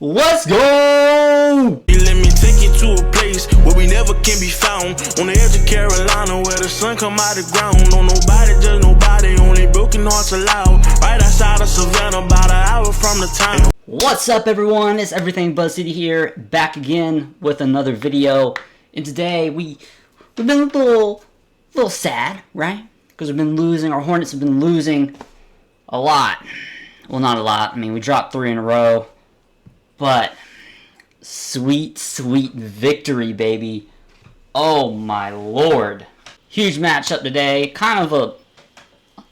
Let's go! Let me take you to a place where we never can be found. On the edge of Carolina where the sun come out the ground. Don't nobody judge nobody, only broken hearts allowed. Right outside of Savannah, about an hour from the town. What's up everyone, it's Everything Buzz City here, back again with another video. And today we've been a little sad, right? Because we've been losing, our Hornets have been losing a lot. Well, not a lot, I mean we dropped 3 in a row. But sweet, sweet victory, baby. Oh my lord. Huge matchup today. Kind of a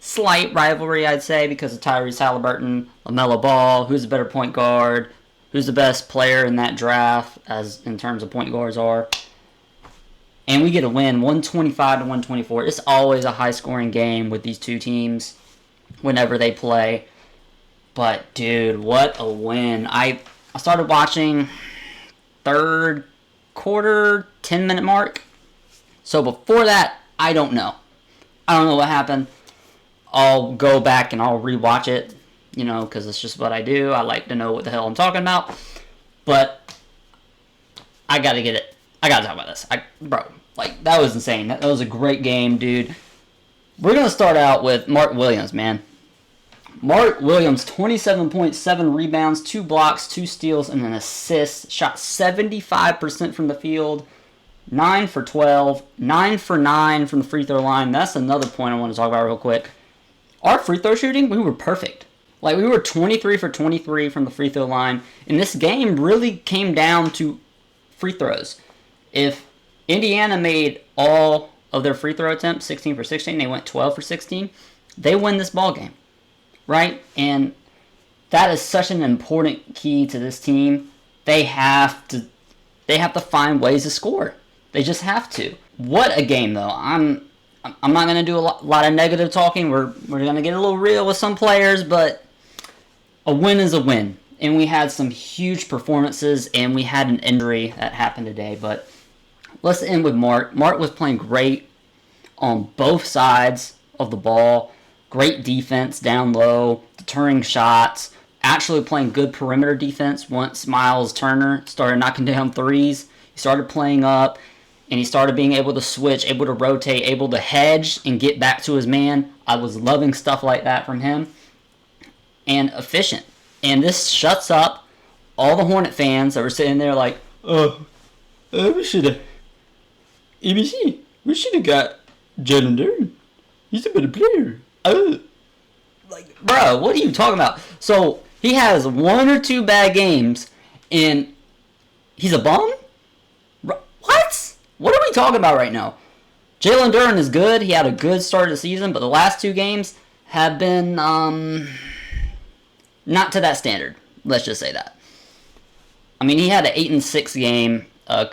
slight rivalry, I'd say, because of Tyrese Halliburton, LaMELO Ball, who's the better point guard, who's the best player in that draft, as in terms of point guards are. And we get a win, 125 to 124. It's always a high-scoring game with these two teams whenever they play. But, dude, what a win. I started watching third quarter, 10-minute mark. So before that, I don't know. I don't know what happened. I'll go back and I'll rewatch it, you know, because it's just what I do. I like to know what the hell I'm talking about. But I got to get it. I got to talk about this. Bro, like, that was insane. That was a great game, dude. We're going to start out with Mark Williams, man. Mark Williams, 27.7 rebounds, 2 blocks, 2 steals, and an assist. Shot 75% from the field, 9 for 12, 9 for 9 from the free throw line. That's another point I want to talk about real quick. Our free throw shooting, we were perfect. Like, we were 23 for 23 from the free throw line. And this game really came down to free throws. If Indiana made all of their free throw attempts, 16 for 16, they went 12 for 16, they win this ball game. Right? And that is such an important key to this team. They have to find ways to score. They just have to. What a game, though. I'm not going to do a lot of negative talking. We're going to get a little real with some players, but a win is a win. And we had some huge performances, and we had an injury that happened today. But let's end with Mark. Mark was playing great on both sides of the ball. Great defense down low, deterring shots, actually playing good perimeter defense once Miles Turner started knocking down threes. He started playing up, and he started being able to switch, able to rotate, able to hedge and get back to his man. I was loving stuff like that from him. And efficient. And this shuts up all the Hornet fans that were sitting there like, we should have, ABC, we should have got Jalen Duren. He's a better player. Like, bro, what are you talking about? So, he has 1 or 2 bad games, and he's a bum? What? What are we talking about right now? Jalen Duren is good. He had a good start of the season, but the last 2 games have been, not to that standard. Let's just say that. I mean, he had an 8-6 game a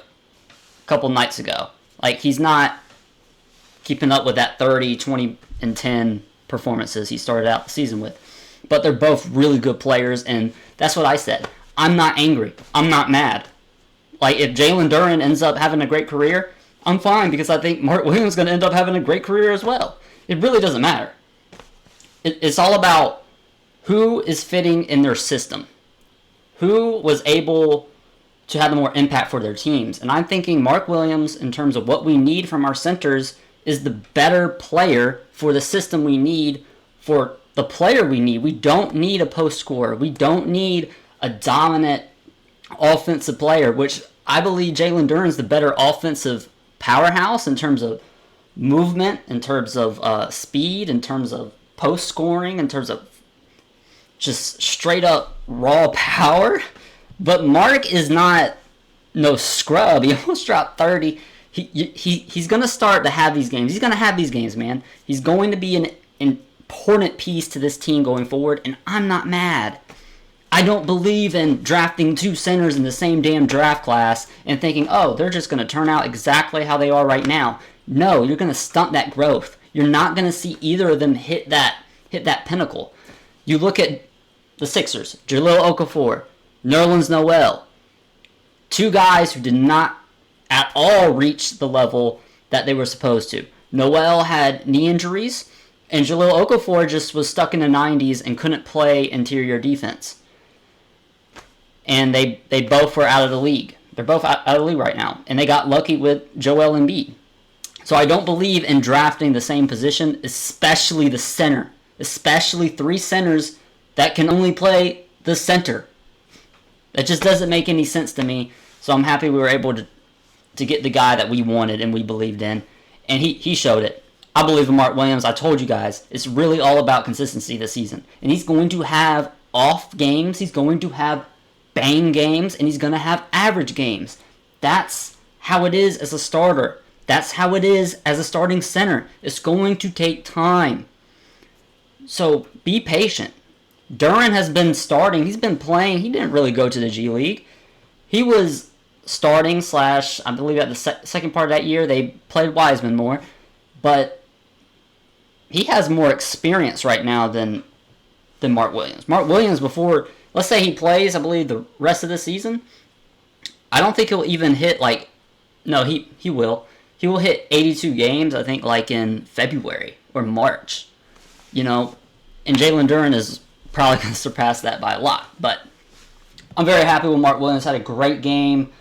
couple nights ago. Like, he's not keeping up with that 30, 20, and 10 performances he started out the season with. But they're both really good players, and that's what I said. I'm not angry. I'm not mad. Like, if Jalen Duren ends up having a great career, I'm fine, because I think Mark Williams is going to end up having a great career as well. It really doesn't matter. It's all about who is fitting in their system. Who was able to have the more impact for their teams. And I'm thinking Mark Williams, in terms of what we need from our centers, is the better player for the system we need, for the player we need. We don't need a post scorer. We don't need a dominant offensive player, which I believe Jalen Duren is the better offensive powerhouse in terms of movement, in terms of speed, in terms of post scoring, in terms of just straight up raw power. But Mark is not no scrub. He almost dropped 30. He's going to start to have these games. He's going to have these games, man. He's going to be an important piece to this team going forward, and I'm not mad. I don't believe in drafting 2 centers in the same damn draft class and thinking, oh, they're just going to turn out exactly how they are right now. No, you're going to stunt that growth. You're not going to see either of them hit that pinnacle. You look at the Sixers, Jahlil Okafor, Nerlens Noel. 2 guys who did not at all reach the level that they were supposed to. Noel had knee injuries, and Jahlil Okafor just was stuck in the 90s and couldn't play interior defense. and they both were out of the league. They're both out of the league right now, and they got lucky with Joel Embiid. So I don't believe in drafting the same position, especially the center, especially 3 centers that can only play the center. That just doesn't make any sense to me. So I'm happy we were able to get the guy that we wanted and we believed in, and he showed it. I believe in Mark Williams. I told you guys, it's really all about consistency this season, and he's going to have off games, he's going to have bang games, and he's going to have average games. That's how it is as a starter. That's how it is as a starting center. It's going to take time. So be patient. Duran has been starting. He's been playing. He didn't really go to the G League. He was starting / I believe at the second part of that year they played Wiseman more. But he has more experience right now than Mark Williams. Mark Williams, before, let's say he plays, I believe, the rest of the season, I don't think he'll even hit no, he will. He will hit 82 games, I think, in February or March. And Jalen Duran is probably going to surpass that by a lot. But I'm very happy with Mark Williams. Had a great game.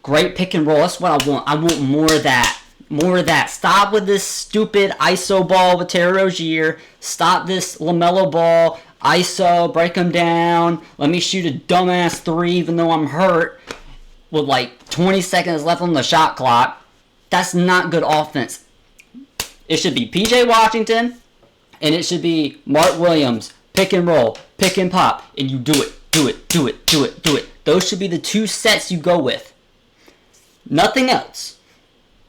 Great pick and roll. That's what I want. I want more of that. More of that. Stop with this stupid ISO ball with Terry Rozier. Stop this LaMelo ball. ISO, break him down. Let me shoot a dumbass 3 even though I'm hurt. With 20 seconds left on the shot clock. That's not good offense. It should be PJ Washington, and it should be Mark Williams. Pick and roll, pick and pop, and you do it. Those should be the 2 sets you go with. Nothing else.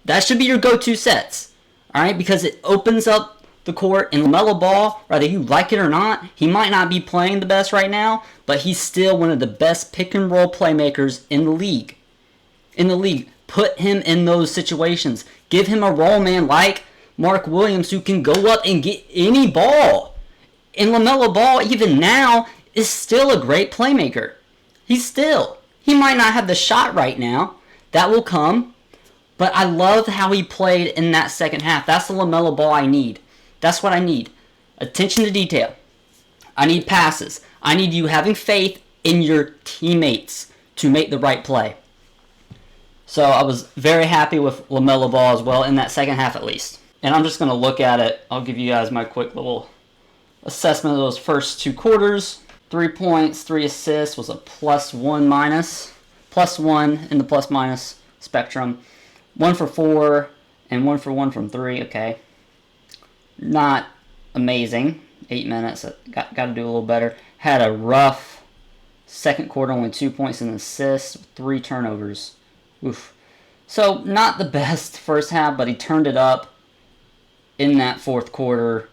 That should be your go-to sets. Alright? Because it opens up the court, and LaMelo Ball, whether you like it or not, he might not be playing the best right now, but he's still one of the best pick and roll playmakers in the league. Put him in those situations. Give him a roll man like Mark Williams who can go up and get any ball. And LaMelo Ball, even now, is still a great playmaker. He might not have the shot right now. That will come. But I love how he played in that second half. That's the LaMelo Ball I need. That's what I need. Attention to detail. I need passes. I need you having faith in your teammates to make the right play. So I was very happy with LaMelo Ball as well in that second half at least. And I'm just going to look at it. I'll give you guys my quick little assessment of those first 2 quarters. 3 points, 3 assists was a +1-. +1 in the plus-minus spectrum. 1 for 4 and 1 for 1 from 3. Okay. Not amazing. 8 minutes. Got to do a little better. Had a rough second quarter, only 2 points and assists, 3 turnovers. Oof. So, not the best first half, but he turned it up in that fourth quarter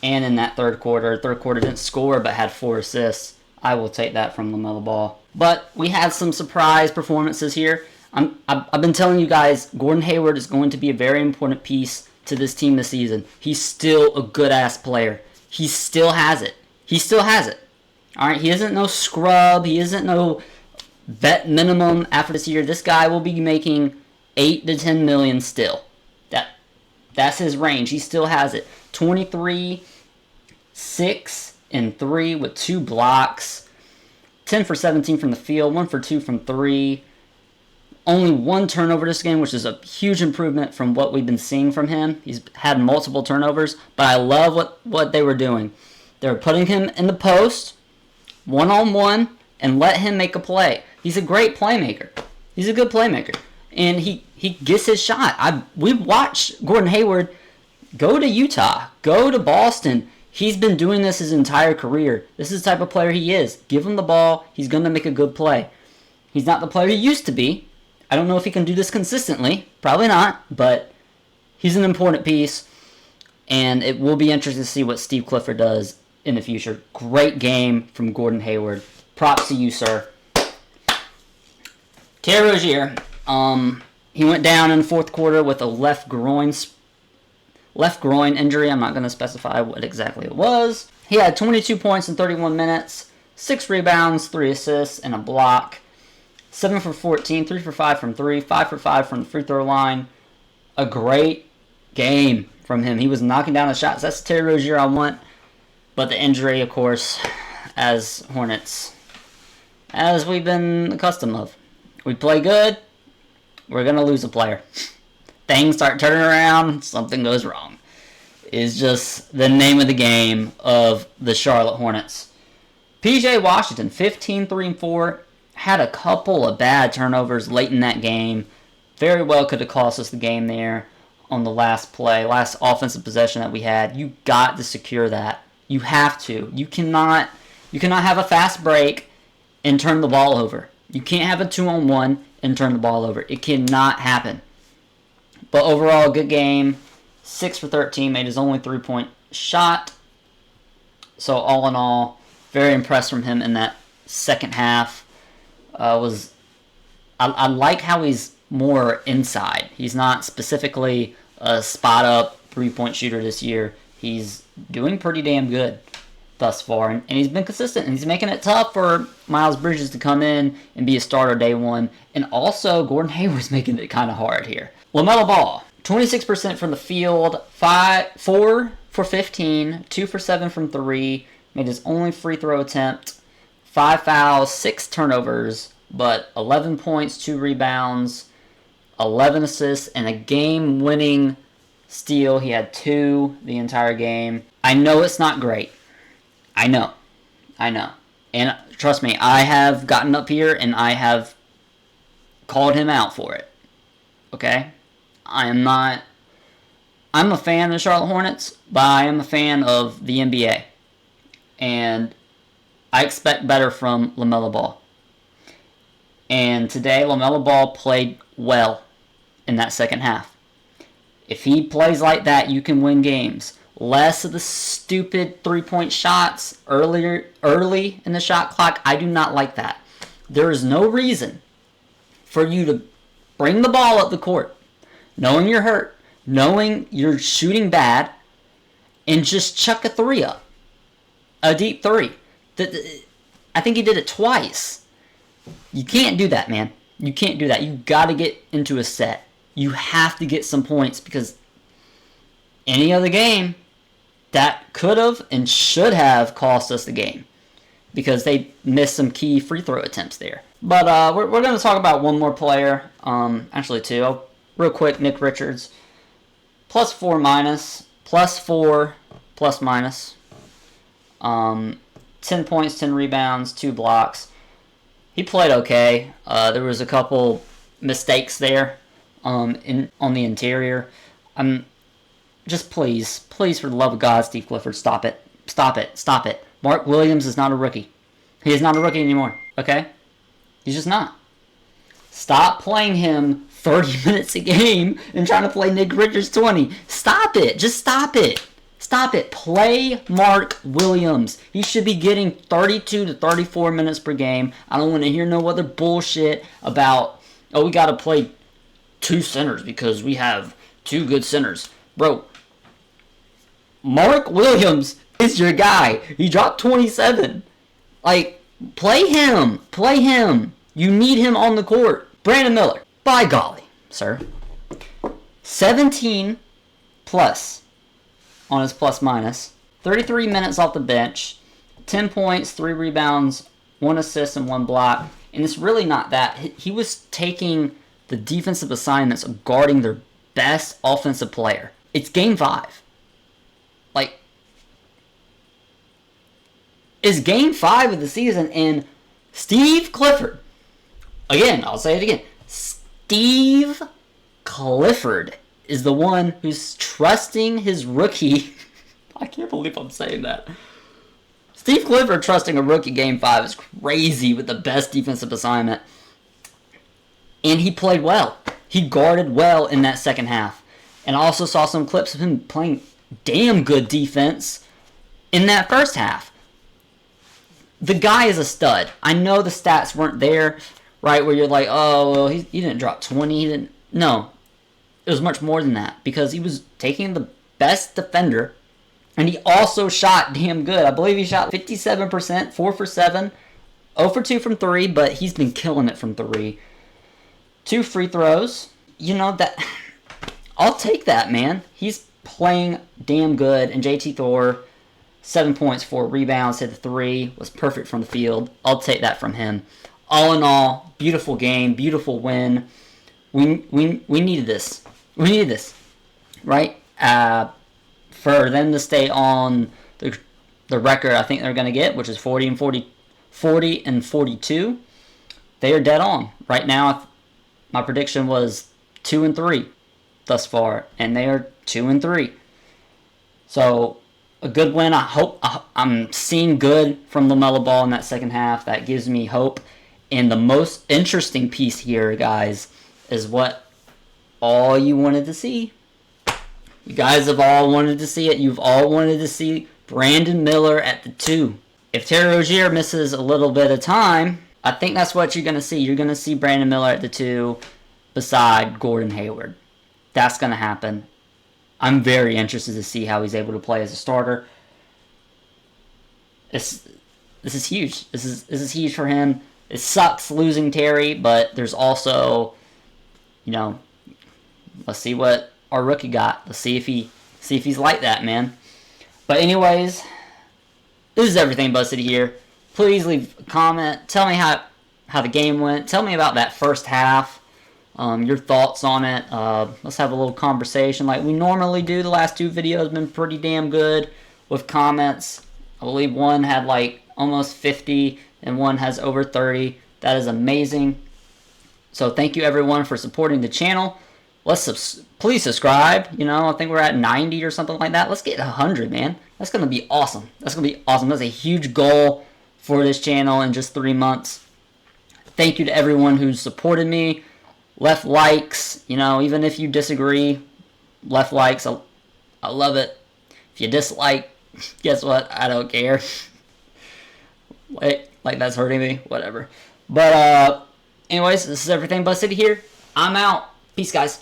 and in that third quarter. Third quarter didn't score, but had 4 assists. I will take that from LaMelo Ball. But we had some surprise performances here. I've been telling you guys, Gordon Hayward is going to be a very important piece to this team this season. He's still a good-ass player. He still has it. All right, he isn't no scrub. He isn't no bet minimum after this year. This guy will be making $8 to $10 million still. That's his range. He still has it. 23, 6, and 3 with 2 blocks. 10 for 17 from the field. 1 for 2 from 3. Only 1 turnover this game, which is a huge improvement from what we've been seeing from him. He's had multiple turnovers, but I love what they were doing. They were putting him in the post, one-on-one, and let him make a play. He's a great playmaker. He's a good playmaker. And he gets his shot. We've watched Gordon Hayward go to Utah, go to Boston. He's been doing this his entire career. This is the type of player he is. Give him the ball. He's going to make a good play. He's not the player he used to be. I don't know if he can do this consistently. Probably not. But he's an important piece. And it will be interesting to see what Steve Clifford does in the future. Great game from Gordon Hayward. Props to you, sir. Terry Rozier. He went down in the fourth quarter with a left groin injury. I'm not going to specify what exactly it was. He had 22 points in 31 minutes, 6 rebounds, 3 assists, and a block. 7 for 14, 3 for 5 from 3, 5 for 5 from the free throw line. A great game from him. He was knocking down the shots. That's the Terry Rozier I want. But the injury, of course, as Hornets as we've been accustomed of. We play good, we're going to lose a player. Things start turning around, something goes wrong. Is just the name of the game of the Charlotte Hornets. PJ Washington, 15-3-4, had a couple of bad turnovers late in that game. Very well could have cost us the game there on the last play, last offensive possession that we had. You got to secure that. You have to. You cannot have a fast break and turn the ball over. You can't have a 2-on-1 and turn the ball over. It cannot happen. But overall, good game. 6 for 13, made his only 3-point shot. So all in all, very impressed from him in that second half. I like how he's more inside. He's not specifically a spot-up 3-point shooter this year. He's doing pretty damn good thus far, and he's been consistent, and he's making it tough for Miles Bridges to come in and be a starter day one. And also, Gordon Hayward's making it kind of hard here. LaMelo Ball, 26% from the field, 4 for 15, 2 for 7 from 3, made his only free throw attempt, 5 fouls, 6 turnovers, but 11 points, 2 rebounds, 11 assists, and a game-winning steal. He had 2 the entire game. I know it's not great. I know. And trust me, I have gotten up here and I have called him out for it. Okay? I'm a fan of the Charlotte Hornets, but I am a fan of the NBA. And I expect better from LaMelo Ball. And today, LaMelo Ball played well in that second half. If he plays like that, you can win games. Less of the stupid 3-point shots early in the shot clock. I do not like that. There is no reason for you to bring the ball up the court, knowing you're hurt, knowing you're shooting bad, and just chuck a 3 up. A deep 3. I think he did it twice. You can't do that, man. You can't do that. You got to get into a set. You have to get some points, because any other game, that could have and should have cost us the game, because they missed some key free throw attempts there. But we're going to talk about one more player. Actually 2. Real quick, Nick Richards. +4 minus. +4 plus minus. 10 points, 10 rebounds, 2 blocks. He played okay. There was a couple mistakes there on the interior. Just please, for the love of God, Steve Clifford, stop it. Stop it. Mark Williams is not a rookie. He is not a rookie anymore, okay? He's just not. Stop playing him 30 minutes a game and trying to play Nick Richards 20. Stop it. Just stop it. Stop it. Play Mark Williams. He should be getting 32 to 34 minutes per game. I don't want to hear no other bullshit about, we got to play 2 centers because we have 2 good centers. Bro, Mark Williams is your guy. He dropped 27. Play him. You need him on the court. Brandon Miller, by golly, sir. 17 plus on his plus minus. 33 minutes off the bench. 10 points, 3 rebounds, 1 assist, and 1 block. And it's really not that. He was taking the defensive assignments of guarding their best offensive player. It's game 5. It's game 5 of the season, and Steve Clifford, again, I'll say it again, Steve Clifford is the one who's trusting his rookie. I can't believe I'm saying that. Steve Clifford trusting a rookie game 5 is crazy with the best defensive assignment. And he played well. He guarded well in that second half. And I also saw some clips of him playing damn good defense in that first half. The guy is a stud. I know the stats weren't there, right, where you're like, oh, well, he didn't drop 20. He didn't. No. It was much more than that, because he was taking the best defender, and he also shot damn good. I believe he shot 57%, 4 for 7, 0 for 2 from 3, but he's been killing it from 3. 2 free throws. That I'll take that, man. He's playing damn good, and JT Thor 7 points, 4 rebounds, hit the 3, was perfect from the field. I'll take that from him. All in all, beautiful game, beautiful win. We needed this. We needed this, right? For them to stay on the record I think they're going to get, which is 40 and 42. They are dead on. Right now, my prediction was 2 and 3 thus far, and they are 2 and 3. So a good win. I hope I'm seeing good from LaMelo Ball in that second half. That gives me hope. And the most interesting piece here, guys, is what all you wanted to see. You guys have all wanted to see it. You've all wanted to see Brandon Miller at the 2. If Terry Rozier misses a little bit of time, I think that's what you're going to see. You're going to see Brandon Miller at the 2 beside Gordon Hayward. That's going to happen. I'm very interested to see how he's able to play as a starter. This is huge. This is huge for him. It sucks losing Terry, but there's also, let's see what our rookie got. Let's see if he's like that, man. But anyways, this is everything Buzz City here. Please leave a comment. Tell me how the game went. Tell me about that first half. Your thoughts on it. Let's have a little conversation like we normally do. The last 2 videos have been pretty damn good with comments. I believe one had like almost 50 and one has over 30. That is amazing. So thank you everyone for supporting the channel. Please subscribe. I think we're at 90 or something like that. Let's get 100, man. That's going to be awesome. That's a huge goal for this channel in just 3 months. Thank you to everyone who's supported me. Left likes, even if you disagree, left likes, I love it. If you dislike, guess what? I don't care. Wait, like that's hurting me? Whatever. But anyways, this is everything Buzz City here. I'm out. Peace, guys.